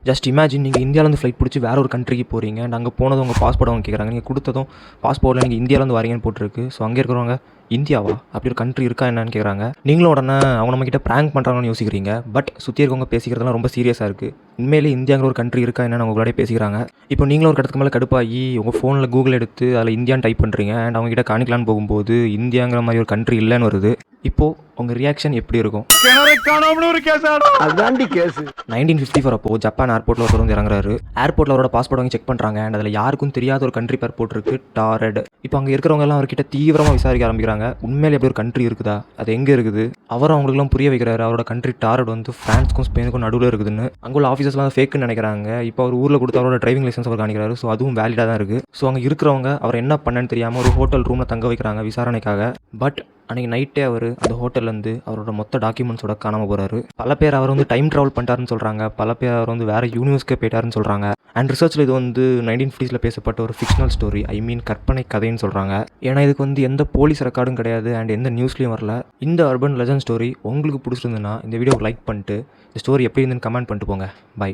Just imagine நீங்கள் இந்தியாவிலேருந்து flight பிடிச்சி வேறு ஒரு கண்ட்ரிக்கு போகிறீங்க அண்ட் அங்கே போனது உங்கள் பாஸ்போர்ட் அவங்க கேட்குறாங்க. நீங்கள் கொடுத்ததும் பாஸ்போர்ட்டில் நீங்கள் இந்தியாவிலேருந்து வரீங்கன்னு போட்டிருக்கு. ஸோ அங்கே இருக்கிறவங்க இந்தியாவா அப்படி ஒரு கண்ட்ரி இருக்கா என்னன்னு கேட்குறாங்க. நீங்களும் உடனே அவங்க நம்மக்கிட்ட ப்ராங்க் பண்ணுறாங்கன்னு யோசிக்கிறீங்க. பட் சுற்றி இருக்கவங்க பேசிக்கிறதுலாம் ரொம்ப சீரியஸாக இருக்குது. உண்மையிலே இந்தியாங்கிற ஒரு கண்ட்ரி இருக்கா என்னன்னு உங்களோடய பேசிக்கிறாங்க. இப்போ நீங்களும் ஒரு இடத்துக்கு மேலே கடுப்பாகி உங்கள் ஃபோனில் கூகுள் எடுத்து அதில் இந்தியான்னு டைப் பண்ணுறீங்க அண்ட் அவங்ககிட்ட காணிக்கலான்னு போகும்போது இந்தியாங்கிற மாதிரி ஒரு கண்ட்ரி இல்லைன்னு வருது. இப்போது உங்கள் ரியாக்ஷன் எப்படி இருக்கும்? 1954 அப்போது ஜப்பான் ஏர்போர்ட்டில் ஒருத்தர் வந்து இறங்குறாரு. ஏர்போர்ட்டில் அவரோட பாஸ்போர்ட் வாங்கி செக் பண்ணுறாங்க அண்ட் அதில் யாருக்கும் தெரியாத ஒரு கண்ட்ரி பேர் போட்டிருக்கு, டாரட். இப்போ அங்கே இருக்கிறவங்க எல்லாம் அவர்கிட்ட தீவிரமாக விசாரிக்க ஆரம்பிக்கிறாங்க. உண்மையிலே எப்படி ஒரு கண்ட்ரி இருக்குதா, அது எங்கே இருக்குது? அவரும் அவங்களுக்குலாம் புரிய வைக்கிறாரு அவரோட கண்ட்ரி டாரட் வந்து ஃப்ரான்ஸ்க்கும் ஸ்பெயினுக்கும் நடுவில் இருக்குதுன்னு. அங்கே உள்ள ஆஃபீஸர்ஸ்லாம் ஃபேக்குன்னு நினைக்கிறாங்க. இப்போ அவர் ஊரில் கொடுத்து அவரோட டிரைவிங் லைசன்ஸ் அவர் காணிக்கிறாரு. ஸோ அதுவும் வேலிடாக தான் இருக்குது. ஸோ அங்கே இருக்கிறவங்க அவர் என்ன பண்ணன்னு தெரியாமல் ஒரு ஹோட்டல் ரூமில் தங்க வைக்கிறாங்க விசாரணைக்காக. பட் அன்றைக்கி நைட்டே அவர் அந்த ஹோட்டல்லேருந்து அவரோட மொத்த டாக்குமெண்ட்ஸோட காணாமல் போகிறாரு. பல பேர் அவர் வந்து டைம் ட்ராவல் பண்ணிட்டாருன்னு சொல்கிறாங்க. பல பேர் அவர் வந்து வேறு யூனிவர்ஸ்க்கே போயிட்டாருன்னு சொல்கிறாங்க. அண்ட் ரிசர்ச்சில் இது வந்து 1950s பேசப்பட்ட ஒரு ஃபிக்ஷனல் ஸ்டோரி, கற்பனை கதைன்னு சொல்கிறாங்க. ஏன்னா இதுக்கு வந்து எந்த போலீஸ் ரெக்கார்டும் கிடையாது அண்ட் எந்த நியூஸ்லேயும் வரல. இந்த அர்பன் லெஜண்ட் ஸ்டோரி உங்களுக்கு பிடிச்சிருந்துன்னா இந்த வீடியோக்கு லைக் பண்ணிட்டு இந்த ஸ்டோரி எப்படி இருந்துன்னு கமெண்ட் பண்ணிட்டு போங்க. பை.